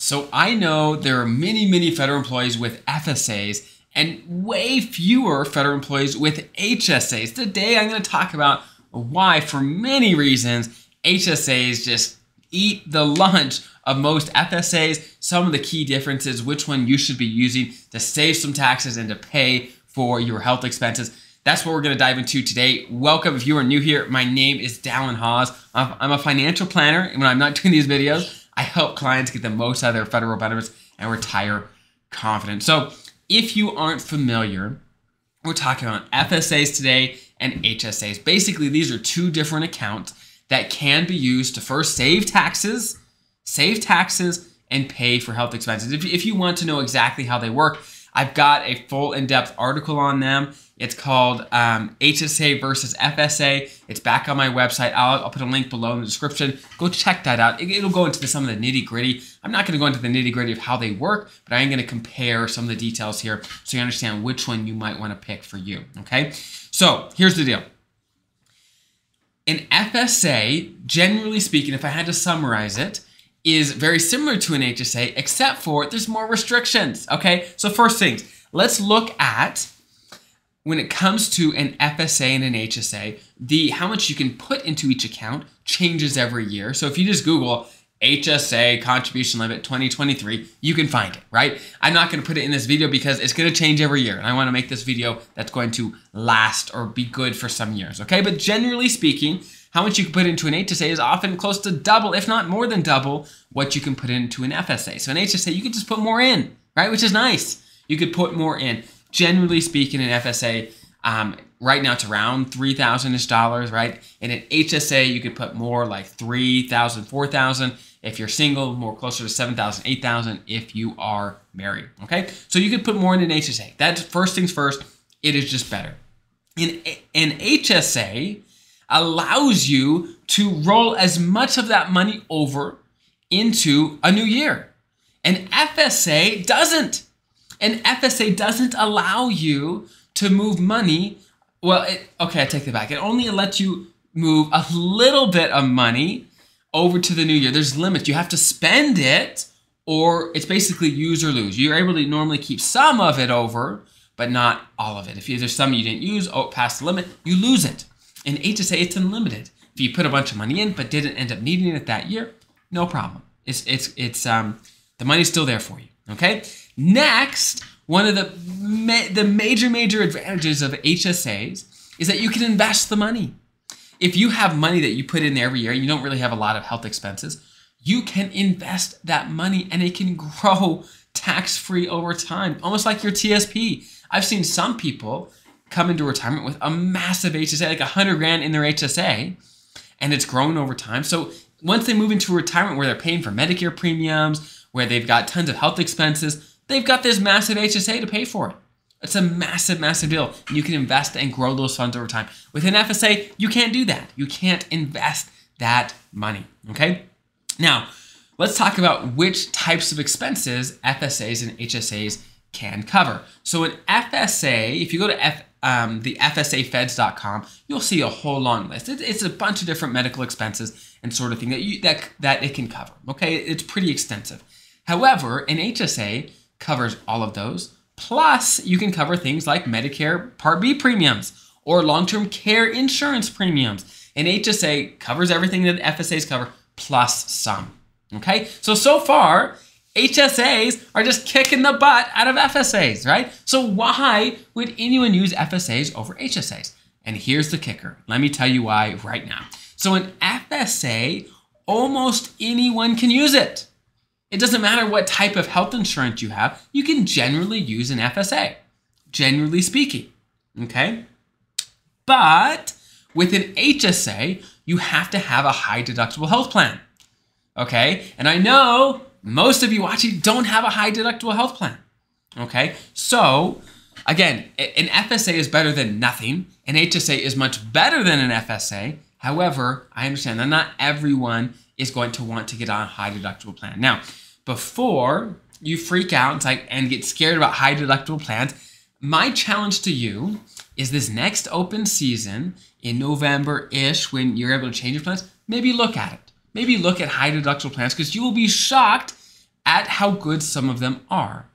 So I know there are many federal employees with FSAs and way fewer federal employees with HSAs. Today I'm going to talk about why, for many reasons, HSAs just eat the lunch of most FSAs, some of the key differences, which one you should be using to save some taxes and to pay for your health expenses. That's what we're going to dive into today. Welcome if you are new here. My name is Dallin Hawes. I'm a financial planner, and when I'm not doing these videos, I help clients get the most out of their federal benefits and retire confident. So if you aren't familiar, we're talking about FSAs today and HSAs. Basically, these are two different accounts that can be used to first save taxes, and pay for health expenses. If you want to know exactly how they work, I've got a full in-depth article on them. It's called HSA versus FSA. It's back on my website. I'll put a link below in the description. Go check that out. It'll go into some of the nitty-gritty. I'm not going to go into the nitty-gritty of how they work, but I am going to compare some of the details here so you understand which one you might want to pick for you, okay? So here's the deal. An FSA, generally speaking, if I had to summarize it, is very similar to an HSA, except for there's more restrictions, okay? So first things, let's look at when it comes to an FSA and an HSA, how much you can put into each account changes every year. So if you just Google HSA contribution limit 2023, you can find it, right? I'm not going to put it in this video because it's going to change every year. And I want to make this video that's going to last or be good for some years, okay? But generally speaking, how much you can put into an HSA is often close to double, if not more than double, what you can put into an FSA. So an HSA, you can just put more in, right? Which is nice. You could put more in. Generally speaking, an FSA, right now it's around $3,000-ish, right? In an HSA, you could put more like $3,000, $4,000. If you're single, more closer to $7,000, $8,000 if you are married, okay? So you could put more in an HSA. That's first things first, it is just better. An HSA allows you to roll as much of that money over into a new year. An FSA doesn't. An FSA doesn't allow you to move money. Well, okay, I take that back. It only lets you move a little bit of money over to the new year. There's limits. You have to spend it, or it's basically use or lose. You're able to normally keep some of it over, but not all of it. If there's some you didn't use past the limit, you lose it. In HSA, it's unlimited. If you put a bunch of money in but didn't end up needing it that year, no problem. The money's still there for you. Okay. Next, one of the major advantages of HSAs is that you can invest the money. If you have money that you put in there every year, you don't really have a lot of health expenses, you can invest that money and it can grow tax-free over time, almost like your TSP. I've seen some people come into retirement with a massive HSA, like 100 grand in their HSA, and it's grown over time. So once they move into retirement where they're paying for Medicare premiums, where they've got tons of health expenses, they've got this massive HSA to pay for it. It's a massive deal. And you can invest and grow those funds over time. With an FSA, you can't do that. You can't invest that money, okay? Now, let's talk about which types of expenses FSAs and HSAs can cover. So an FSA, if you go to the FSAfeds.com, you'll see a whole long list. It's a bunch of different medical expenses and sort of thing that it can cover, okay? It's pretty extensive. However, an HSA covers all of those. Plus, you can cover things like Medicare Part B premiums or long-term care insurance premiums. An HSA covers everything that FSAs cover, plus some. Okay? So far, HSAs are just kicking the butt out of FSAs, right? So why would anyone use FSAs over HSAs? And here's the kicker. Let me tell you why right now. So an FSA, almost anyone can use it. It doesn't matter what type of health insurance you have, you can generally use an FSA, generally speaking, okay? But with an HSA, you have to have a high deductible health plan, okay? And I know most of you watching don't have a high deductible health plan, okay? So again, an FSA is better than nothing. An HSA is much better than an FSA. However, I understand that not everyone is going to want to get on a high deductible plan. Now, before you freak out and get scared about high deductible plans, my challenge to you is this next open season in November-ish, when you're able to change your plans, maybe look at it. Maybe look at high deductible plans, because you will be shocked at how good some of them are,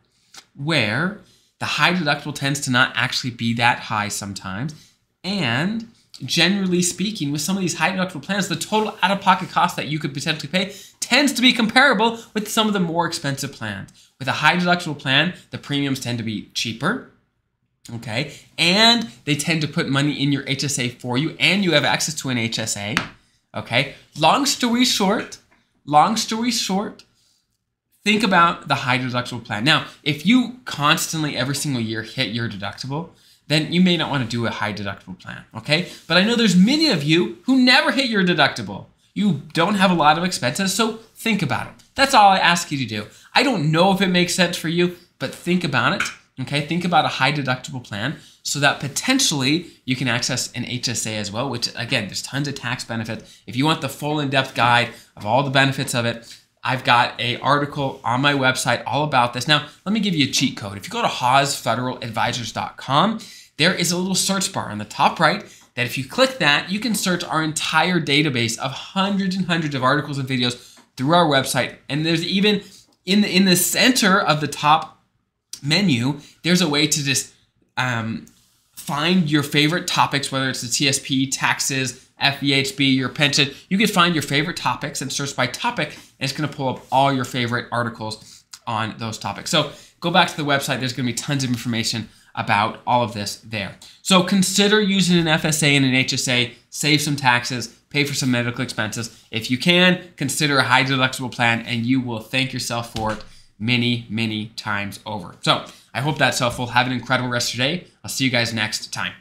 where the high deductible tends to not actually be that high sometimes. And generally speaking, with some of these high deductible plans, the total out-of-pocket cost that you could potentially pay tends to be comparable with some of the more expensive plans. With a high deductible plan, the premiums tend to be cheaper, okay? And they tend to put money in your HSA for you, and you have access to an HSA, okay? Long story short, think about the high deductible plan. Now, if you constantly every single year hit your deductible, then you may not want to do a high deductible plan, okay? But I know there's many of you who never hit your deductible. You don't have a lot of expenses, so think about it. That's all I ask you to do. I don't know if it makes sense for you, but think about it, okay? Think about a high deductible plan so that potentially you can access an HSA as well, which again, there's tons of tax benefits. If you want the full in-depth guide of all the benefits of it, I've got an article on my website all about this. Now, let me give you a cheat code. If you go to hawsfederaladvisors.com, there is a little search bar on the top right that if you click that, you can search our entire database of hundreds and hundreds of articles and videos through our website. And there's even in the center of the top menu, there's a way to just find your favorite topics, whether it's the TSP, taxes, FEHB, your pension. You can find your favorite topics and search by topic, and it's going to pull up all your favorite articles on those topics. So go back to the website. There's going to be tons of information about all of this there. So consider using an FSA and an HSA, save some taxes, pay for some medical expenses. If you can, consider a high deductible plan, and you will thank yourself for it many, many times over. So I hope that's helpful. Have an incredible rest of your day. I'll see you guys next time.